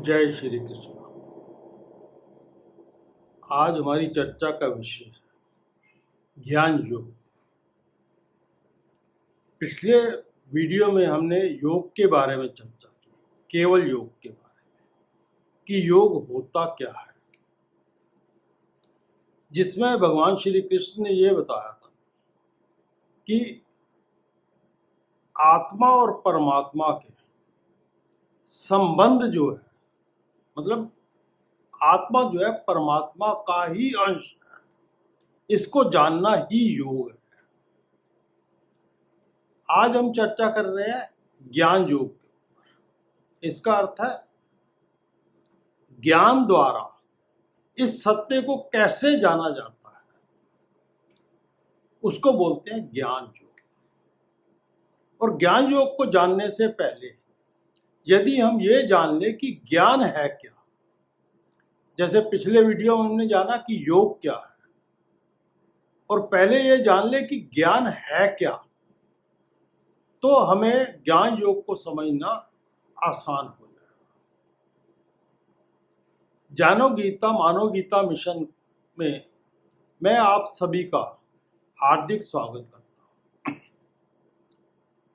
जय श्री कृष्ण। आज हमारी चर्चा का विषय है ज्ञान योग। पिछले वीडियो में हमने योग के बारे में चर्चा की, केवल योग के बारे में कि योग होता क्या है, जिसमें भगवान श्री कृष्ण ने ये बताया था कि आत्मा और परमात्मा के संबंध जो है, मतलब आत्मा जो है परमात्मा का ही अंश है, इसको जानना ही योग है। आज हम चर्चा कर रहे हैं ज्ञान योग के ऊपर। इसका अर्थ है ज्ञान द्वारा इस सत्य को कैसे जाना जाता है, उसको बोलते हैं ज्ञान योग। और ज्ञान योग को जानने से पहले यदि हम ये जान लें कि ज्ञान है क्या, जैसे पिछले वीडियो में हमने जाना कि योग क्या है, और पहले ये जान ले कि ज्ञान है क्या, तो हमें ज्ञान योग को समझना आसान हो जाएगा। जानो गीता मानो गीता मिशन में मैं आप सभी का हार्दिक स्वागत करता हूँ।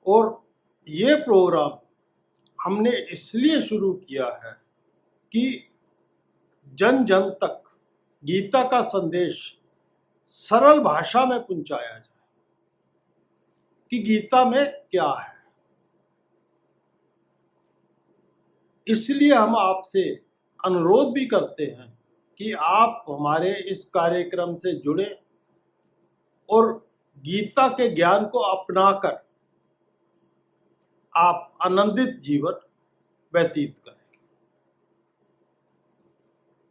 और ये प्रोग्राम हमने इसलिए शुरू किया है कि जन जन तक गीता का संदेश सरल भाषा में पहुंचाया जाए कि गीता में क्या है। इसलिए हम आपसे अनुरोध भी करते हैं कि आप हमारे इस कार्यक्रम से जुड़े और गीता के ज्ञान को अपनाकर आप आनंदित जीवन व्यतीत करें।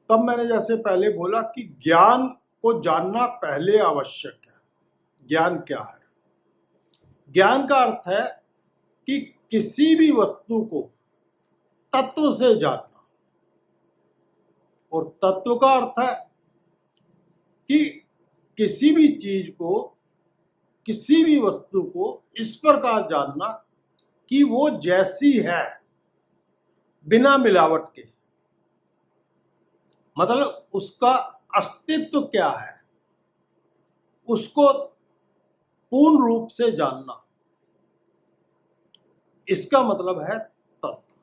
तब मैंने जैसे पहले बोला कि ज्ञान को जानना पहले आवश्यक है। ज्ञान क्या है? ज्ञान का अर्थ है कि किसी भी वस्तु को तत्व से जानना, और तत्व का अर्थ है कि किसी भी चीज को, किसी भी वस्तु को इस प्रकार जानना कि वो जैसी है, बिना मिलावट के, मतलब उसका अस्तित्व क्या है, उसको पूर्ण रूप से जानना। इसका मतलब है तत्व।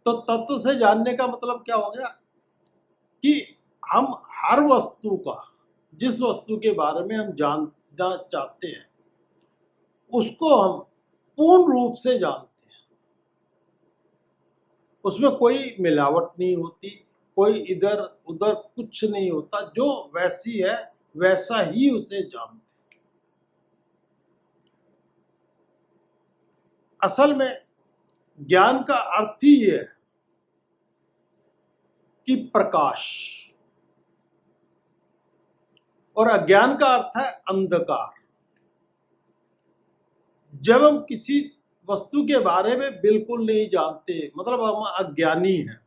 तो तत्व से जानने का मतलब क्या हो गया कि हम हर वस्तु का, जिस वस्तु के बारे में हम जानना चाहते हैं, उसको हम पूर्ण रूप से जानते हैं। उसमें कोई मिलावट नहीं होती, कोई इधर उधर कुछ नहीं होता, जो वैसी है वैसा ही उसे जानते हैं। असल में ज्ञान का अर्थ ही है कि प्रकाश, और अज्ञान का अर्थ है अंधकार। जब हम किसी वस्तु के बारे में बिल्कुल नहीं जानते, मतलब हम अज्ञानी हैं,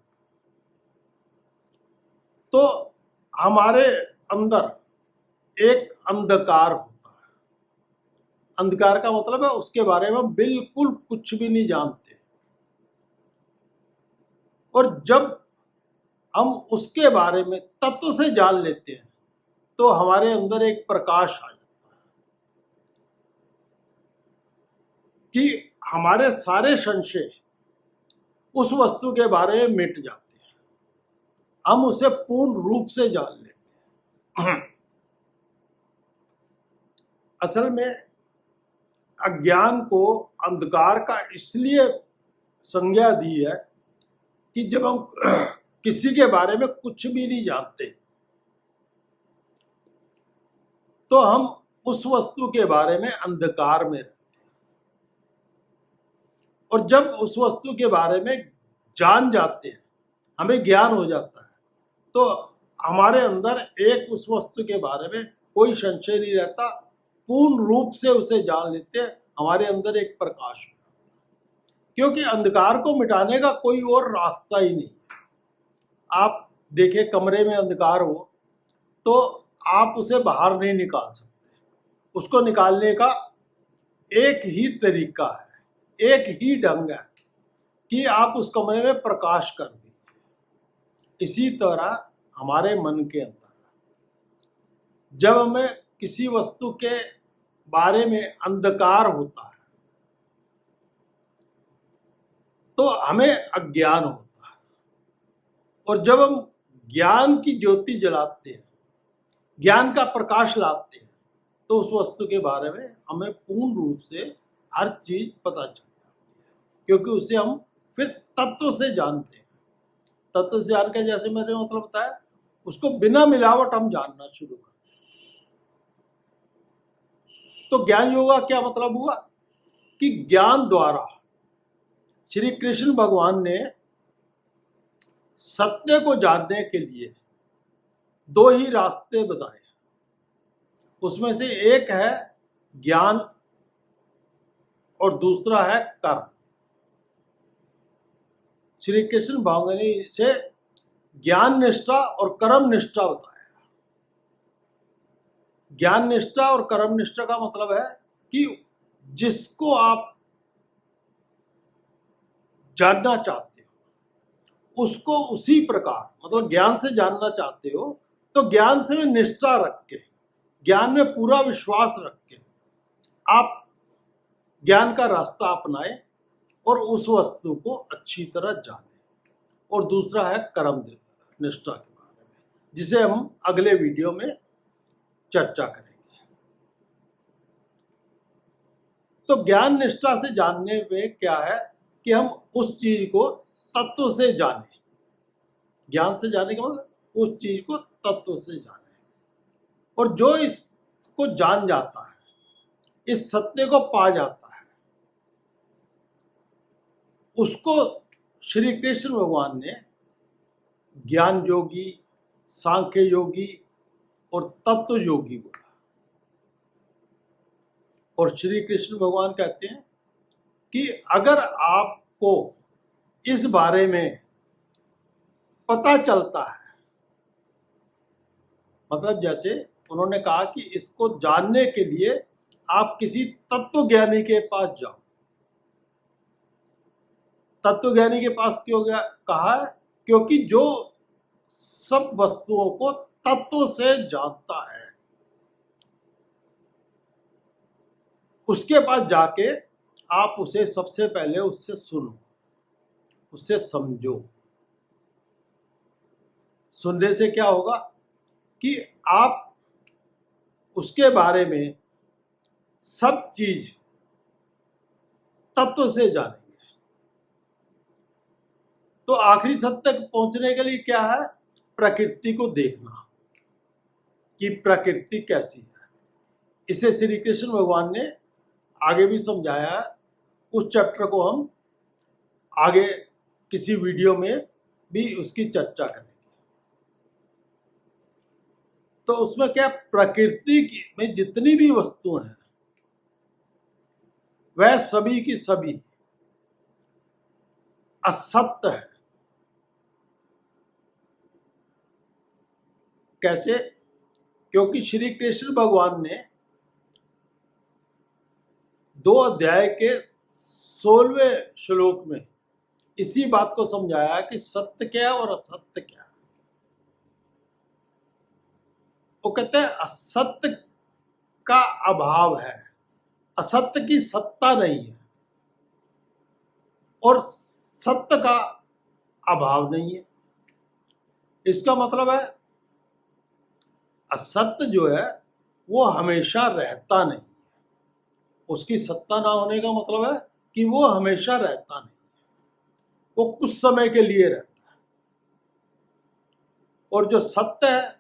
तो हमारे अंदर एक अंधकार होता है। अंधकार का मतलब है उसके बारे में हम बिल्कुल कुछ भी नहीं जानते, और जब हम उसके बारे में तत्व से जान लेते हैं तो हमारे अंदर एक प्रकाश आ जाता है कि हमारे सारे संशय उस वस्तु के बारे में मिट जाते हैं, हम उसे पूर्ण रूप से जान लेते हैं। असल में अज्ञान को अंधकार का इसलिए संज्ञा दी है कि जब हम किसी के बारे में कुछ भी नहीं जानते, तो हम उस वस्तु के बारे में अंधकार में रहते हैं, और जब उस वस्तु के बारे में जान जाते हैं, हमें ज्ञान हो जाता है, तो हमारे अंदर एक उस वस्तु के बारे में कोई संशय नहीं रहता, पूर्ण रूप से उसे जान लेते हैं, हमारे अंदर एक प्रकाश हो, क्योंकि अंधकार को मिटाने का कोई और रास्ता ही नहीं। आप देखें, कमरे में अंधकार हो तो आप उसे बाहर नहीं निकाल सकते। उसको निकालने का एक ही तरीका है, एक ही ढंग है कि आप उस कमरे में प्रकाश कर दें। इसी तरह हमारे मन के अंदर जब हमें किसी वस्तु के बारे में अंधकार होता है तो हमें अज्ञान होता है, और जब हम ज्ञान की ज्योति जलाते हैं, ज्ञान का प्रकाश लाते हैं, तो उस वस्तु के बारे में हमें पूर्ण रूप से हर चीज पता चल जाती है, क्योंकि उसे हम फिर तत्व से जानते हैं। तत्व से जान के, जैसे मैंने मतलब बताया, उसको बिना मिलावट हम जानना शुरू करते हैं। तो ज्ञान योग का क्या मतलब हुआ कि ज्ञान द्वारा श्री कृष्ण भगवान ने सत्य को जानने के लिए दो ही रास्ते बताए। उसमें से एक है ज्ञान और दूसरा है कर्म। श्री कृष्ण भगवान ने इसे ज्ञान निष्ठा और कर्म निष्ठा बताया। ज्ञान निष्ठा और कर्म निष्ठा का मतलब है कि जिसको आप जानना चाहते हो उसको उसी प्रकार, मतलब ज्ञान से जानना चाहते हो तो ज्ञान से निष्ठा रख के, ज्ञान में पूरा विश्वास रख के आप ज्ञान का रास्ता अपनाएं और उस वस्तु को अच्छी तरह जानें। और दूसरा है कर्म निष्ठा के बारे में, जिसे हम अगले वीडियो में चर्चा करेंगे। तो ज्ञान निष्ठा से जानने में क्या है कि हम उस चीज को तत्व से जानें। ज्ञान से जाने के मतलब उस चीज को तत्व से जानें, और जो इसको जान जाता है, इस सत्य को पा जाता है, उसको श्री कृष्ण भगवान ने ज्ञान योगी, सांख्य योगी और तत्व योगी बोला। और श्री कृष्ण भगवान कहते हैं कि अगर आपको इस बारे में पता चलता है, मतलब जैसे उन्होंने कहा कि इसको जानने के लिए आप किसी तत्वज्ञानी के पास जाओ। तत्वज्ञानी के पास क्यों गया कहा है? क्योंकि जो सब वस्तुओं को तत्व से जानता है, उसके पास जाके आप उसे सबसे पहले उससे सुनो, उससे समझो। सुनने से क्या होगा कि आप उसके बारे में सब चीज तत्व से जानेंगे। तो आखिरी सत्य तक पहुंचने के लिए क्या है? प्रकृति को देखना कि प्रकृति कैसी है। इसे श्री कृष्ण भगवान ने आगे भी समझाया है। उस चैप्टर को हम आगे किसी वीडियो में भी उसकी चर्चा करेंगे। तो उसमें क्या, प्रकृति में जितनी भी वस्तुएं हैं वह सभी की सभी असत्य है। कैसे? क्योंकि श्री कृष्ण भगवान ने 2 अध्याय के 16वें श्लोक में इसी बात को समझाया कि सत्य क्या है और असत्य क्या है। वो कहते हैं असत्य का अभाव है, असत्य की सत्ता नहीं है, और सत्य का अभाव नहीं है। इसका मतलब है असत्य जो है वो हमेशा रहता नहीं है। उसकी सत्ता ना होने का मतलब है कि वो हमेशा रहता नहीं है, वो कुछ समय के लिए रहता है। और जो सत्य है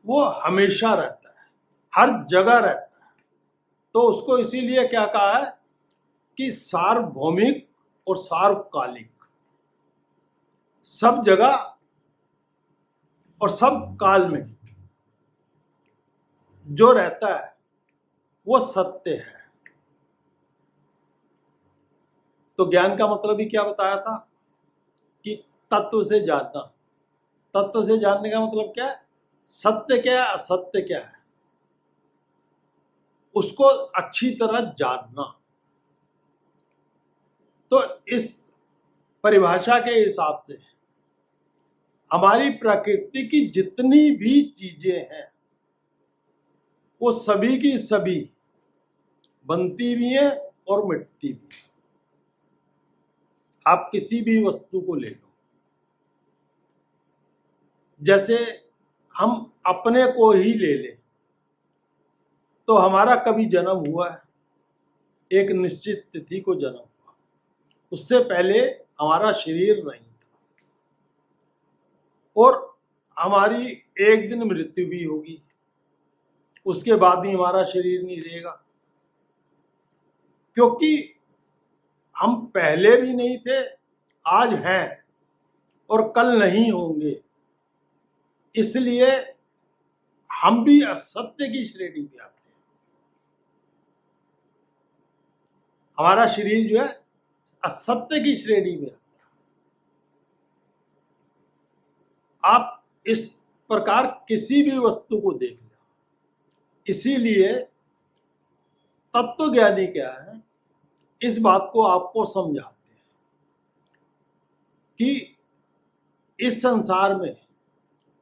वो हमेशा रहता है, हर जगह रहता है। तो उसको इसीलिए क्या कहा है कि सार्वभौमिक और सार्वकालिक, सब जगह और सब काल में जो रहता है वो सत्य है। तो ज्ञान का मतलब ही क्या बताया था कि तत्व से जानना। तत्व से जानने का मतलब क्या है? सत्य क्या है, असत्य क्या है, उसको अच्छी तरह जानना। तो इस परिभाषा के हिसाब से हमारी प्रकृति की जितनी भी चीजें हैं वो सभी की सभी बनती भी हैं और मिटती भी हैं। आप किसी भी वस्तु को ले लो, जैसे हम अपने को ही ले लें तो हमारा कभी जन्म हुआ है, एक निश्चित तिथि को जन्म हुआ, उससे पहले हमारा शरीर नहीं था और हमारी एक दिन मृत्यु भी होगी, उसके बाद ही हमारा शरीर नहीं रहेगा, क्योंकि हम पहले भी नहीं थे, आज हैं और कल नहीं होंगे। इसलिए हम भी असत्य की श्रेणी में आते हैं। हमारा शरीर जो है असत्य की श्रेणी में आता है। आप इस प्रकार किसी भी वस्तु को देख लो। इसीलिए तत्वज्ञानी क्या है, इस बात को आपको समझाते हैं कि इस संसार में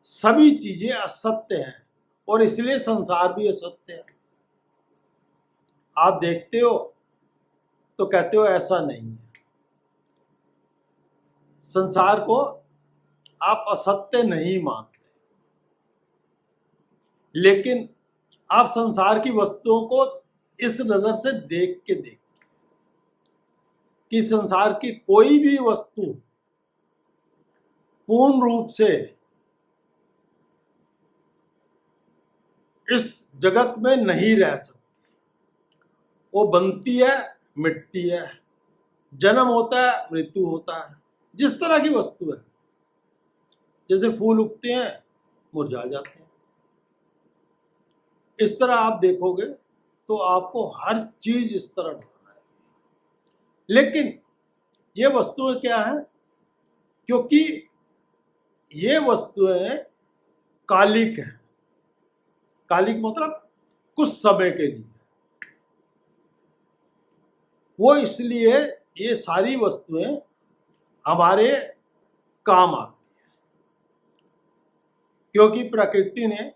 सभी चीजें असत्य हैं और इसलिए संसार भी असत्य है। आप देखते हो तो कहते हो ऐसा नहीं है, संसार को आप असत्य नहीं मानते, लेकिन आप संसार की वस्तुओं को इस नजर से देख के देखते कि संसार की कोई भी वस्तु पूर्ण रूप से इस जगत में नहीं रह सकती। वो बनती है, मिटती है, जन्म होता है, मृत्यु होता है। जिस तरह की वस्तु है, जैसे फूल उगते हैं, मुरझा जाते हैं, इस तरह आप देखोगे तो आपको हर चीज इस तरह नजर आएगी। लेकिन ये वस्तुएं क्या है, क्योंकि ये वस्तुएं कालिक हैं। कालिक मतलब कुछ समय के लिए, वो इसलिए ये सारी वस्तुएं हमारे काम आती है, क्योंकि प्रकृति ने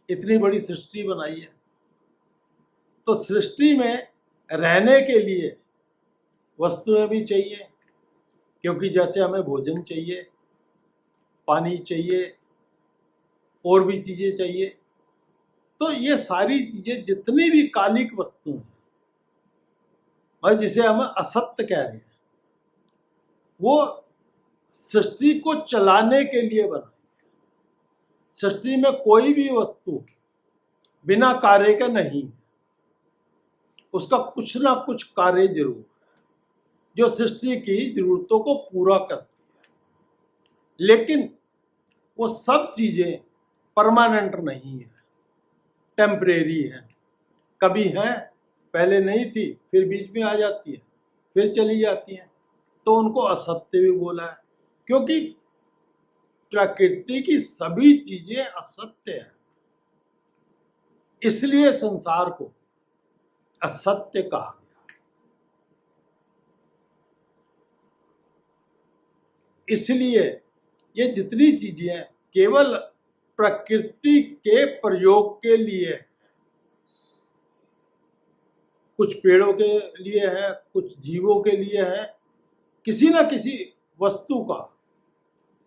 इतनी बड़ी सृष्टि बनाई है, तो सृष्टि में रहने के लिए वस्तुएं भी चाहिए, क्योंकि जैसे हमें भोजन चाहिए, पानी चाहिए, और भी चीजें चाहिए। तो ये सारी चीजें जितनी भी कालिक वस्तु हैं, और जिसे हम असत्य कह रहे हैं, वो सृष्टि को चलाने के लिए बनाई है। सृष्टि में कोई भी वस्तु बिना कार्य का नहीं है, उसका कुछ ना कुछ कार्य जरूर है जो सृष्टि की जरूरतों को पूरा करती है। लेकिन वो सब चीजें परमानेंट नहीं है, टेम्परेरी है। कभी है, पहले नहीं थी, फिर बीच में आ जाती है, फिर चली जाती है, तो उनको असत्य भी बोला है, क्योंकि प्रकृति की सभी चीजें असत्य है। इसलिए संसार को असत्य कहा गया। इसलिए ये जितनी चीजें हैं केवल प्रकृति के प्रयोग के लिए है। कुछ पेड़ों के लिए है, कुछ जीवों के लिए है, किसी न किसी वस्तु का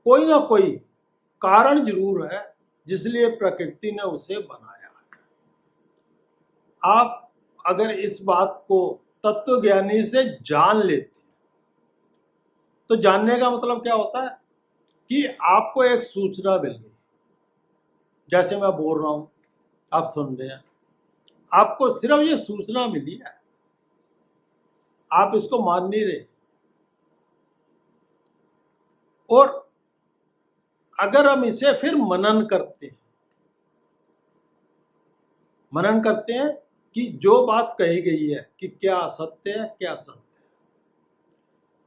कोई ना कोई कारण जरूर है जिसलिए प्रकृति ने उसे बनाया है। आप अगर इस बात को तत्वज्ञानी से जान लेते हैं, तो जानने का मतलब क्या होता है कि आपको एक सूचना मिल गई, जैसे मैं बोल रहा हूं, आप सुन रहे हैं, आपको सिर्फ ये सूचना मिली है, आप इसको मान नहीं रहे। और अगर हम इसे फिर मनन करते हैं कि जो बात कही गई है कि क्या असत्य है, क्या सत्य है,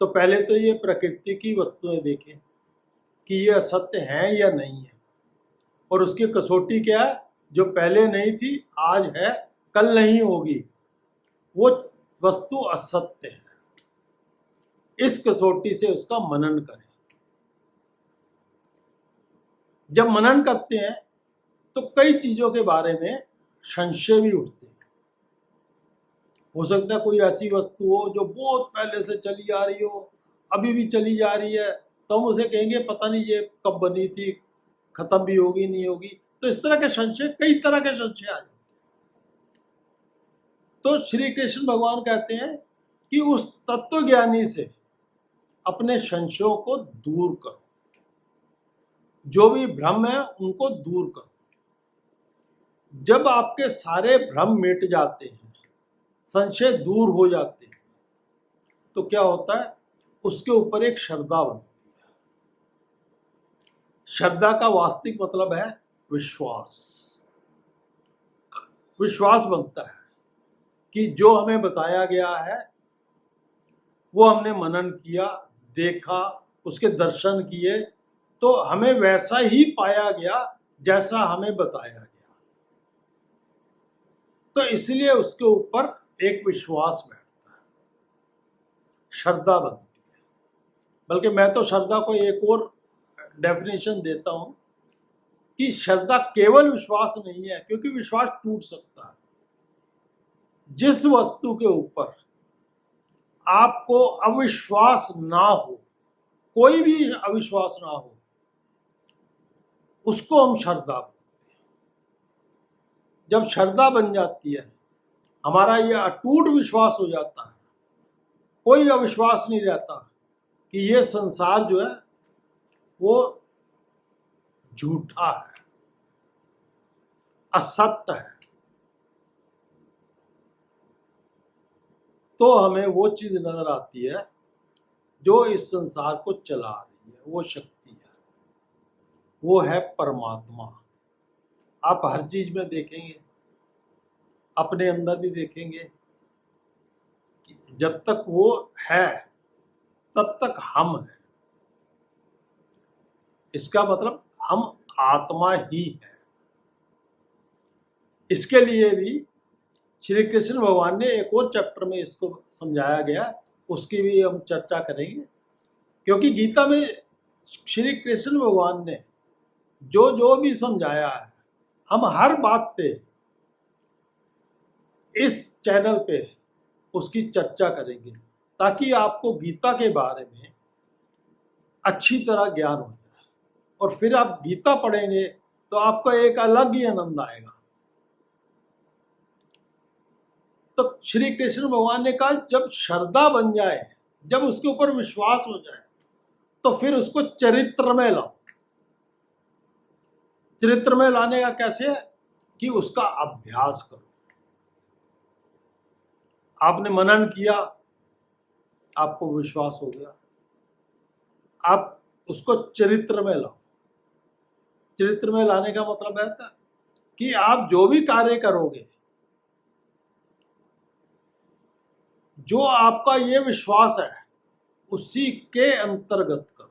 तो पहले तो ये प्रकृति की वस्तुएं देखें कि ये असत्य है या नहीं है, और उसकी कसौटी क्या है, जो पहले नहीं थी आज है, कल नहीं होगी, वो वस्तु असत्य है। इस कसौटी से उसका मनन करें। जब मनन करते हैं तो कई चीज़ों के बारे में संशय भी उठते हैं। हो सकता है कोई ऐसी वस्तु हो जो बहुत पहले से चली आ रही हो, अभी भी चली जा रही है, तो हम उसे कहेंगे पता नहीं ये कब बनी थी, खत्म भी होगी नहीं होगी। तो इस तरह के संशय, कई तरह के संशय आ जाते हैं। तो श्री कृष्ण भगवान कहते हैं कि उस तत्वज्ञानी से अपने संशयों को दूर करो, जो भी भ्रम है उनको दूर करो। जब आपके सारे भ्रम मिट जाते हैं, संशय दूर हो जाते हैं, तो क्या होता है, उसके ऊपर एक श्रद्धा बनती है। श्रद्धा का वास्तविक मतलब है विश्वास। विश्वास बनता है कि जो हमें बताया गया है वो हमने मनन किया, देखा, उसके दर्शन किए, तो हमें वैसा ही पाया गया जैसा हमें बताया गया। तो इसलिए उसके ऊपर एक विश्वास बैठता है, श्रद्धा बनती है। बल्कि मैं तो श्रद्धा को एक और डेफिनेशन देता हूं कि श्रद्धा केवल विश्वास नहीं है, क्योंकि विश्वास टूट सकता है। जिस वस्तु के ऊपर आपको अविश्वास ना हो, कोई भी अविश्वास ना हो, उसको हम श्रद्धा बोलते हैं। जब श्रद्धा बन जाती है, हमारा ये अटूट विश्वास हो जाता है, कोई अविश्वास नहीं रहता कि ये संसार जो है वो झूठा है, असत्य है, तो हमें वो चीज नजर आती है जो इस संसार को चला रही है। वो शक्ति है, वो है परमात्मा। आप हर चीज में देखेंगे, अपने अंदर भी देखेंगे कि जब तक वो है तब तक हम हैं। इसका मतलब हम आत्मा ही है। इसके लिए भी श्री कृष्ण भगवान ने एक और चैप्टर में इसको समझाया गया, उसकी भी हम चर्चा करेंगे। क्योंकि गीता में श्री कृष्ण भगवान ने जो जो भी समझाया है, हम हर बात पे इस चैनल पे उसकी चर्चा करेंगे, ताकि आपको गीता के बारे में अच्छी तरह ज्ञान हो जाए। और फिर आप गीता पढ़ेंगे तो आपको एक अलग ही आनंद आएगा। तो श्री कृष्ण भगवान ने कहा जब श्रद्धा बन जाए, जब उसके ऊपर विश्वास हो जाए, तो फिर उसको चरित्र में लाओ। चरित्र में लाने का कैसे है कि उसका अभ्यास करो। आपने मनन किया, आपको विश्वास हो गया, आप उसको चरित्र में लाओ। चरित्र में लाने का मतलब है कि आप जो भी कार्य करोगे, जो आपका ये विश्वास है, उसी के अंतर्गत करो।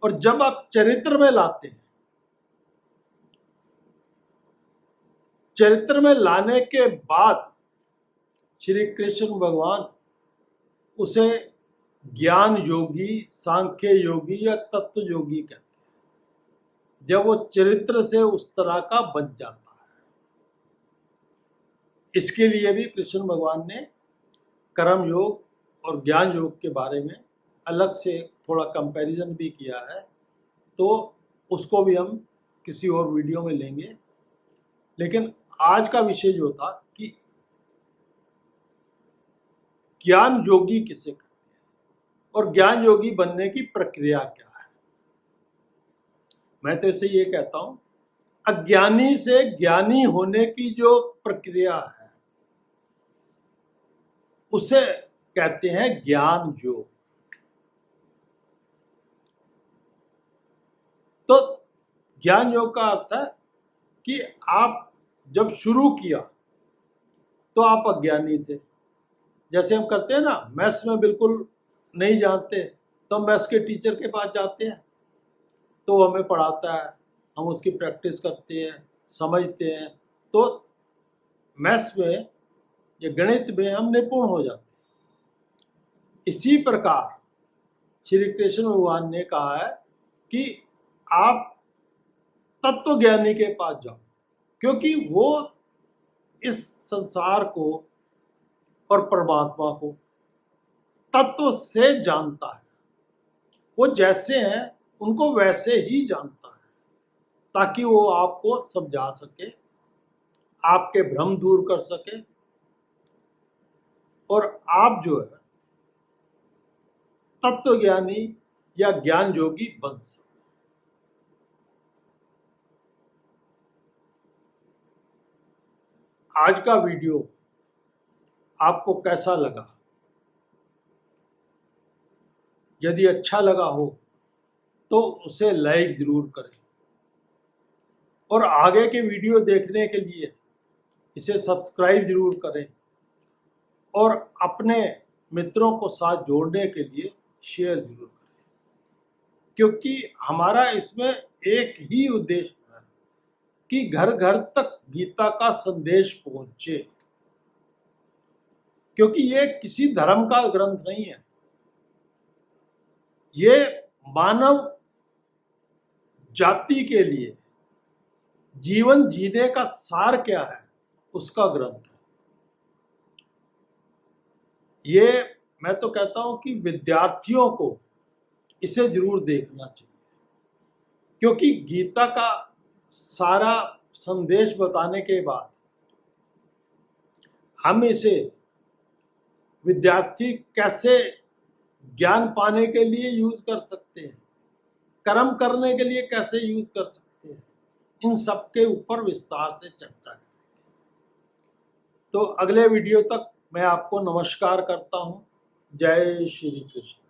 और जब आप चरित्र में लाते हैं, चरित्र में लाने के बाद श्री कृष्ण भगवान उसे ज्ञान योगी, सांख्य योगी या तत्व योगी कहते हैं। जब वो चरित्र से उस तरह का बन जाता है। इसके लिए भी कृष्ण भगवान ने कर्म योग और ज्ञान योग के बारे में अलग से थोड़ा कंपैरिजन भी किया है, तो उसको भी हम किसी और वीडियो में लेंगे। लेकिन आज का विषय जो था कि ज्ञान योगी किसे कहते हैं और ज्ञान योगी बनने की प्रक्रिया क्या है। मैं तो इसे ये कहता हूं, अज्ञानी से ज्ञानी होने की जो प्रक्रिया है उसे कहते हैं ज्ञान योग। तो ज्ञान योग का अर्थ है कि आप जब शुरू किया तो आप अज्ञानी थे। जैसे हम करते हैं ना, मैथ्स में बिल्कुल नहीं जानते तो हम मैथ्स के टीचर के पास जाते हैं, तो वो हमें पढ़ाता है, हम उसकी प्रैक्टिस करते हैं, समझते हैं, तो मैथ्स में या गणित में हम निपुण हो जाते हैं। इसी प्रकार श्री कृष्ण भगवान ने कहा है कि आप तत्वज्ञानी के पास जाओ, क्योंकि वो इस संसार को और परमात्मा को तत्व से जानता है। वो जैसे हैं उनको वैसे ही जानता है, ताकि वो आपको समझा सके, आपके भ्रम दूर कर सके और आप जो है तत्वज्ञानी या ज्ञान योगी बन सके। आज का वीडियो आपको कैसा लगा? यदि अच्छा लगा हो तो उसे लाइक जरूर करें और आगे के वीडियो देखने के लिए इसे सब्सक्राइब जरूर करें और अपने मित्रों को साथ जोड़ने के लिए शेयर जरूर करें, क्योंकि हमारा इसमें एक ही उद्देश्य है कि घर घर तक गीता का संदेश पहुंचे, क्योंकि ये किसी धर्म का ग्रंथ नहीं है, ये मानव जाति के लिए जीवन जीने का सार क्या है उसका ग्रंथ है। ये मैं तो कहता हूं कि विद्यार्थियों को इसे जरूर देखना चाहिए, क्योंकि गीता का सारा संदेश बताने के बाद हम इसे विद्यार्थी कैसे ज्ञान पाने के लिए यूज कर सकते हैं, कर्म करने के लिए कैसे यूज कर सकते हैं, इन सब के ऊपर विस्तार से चर्चा करेंगे। तो अगले वीडियो तक मैं आपको नमस्कार करता हूं। जय श्री कृष्ण।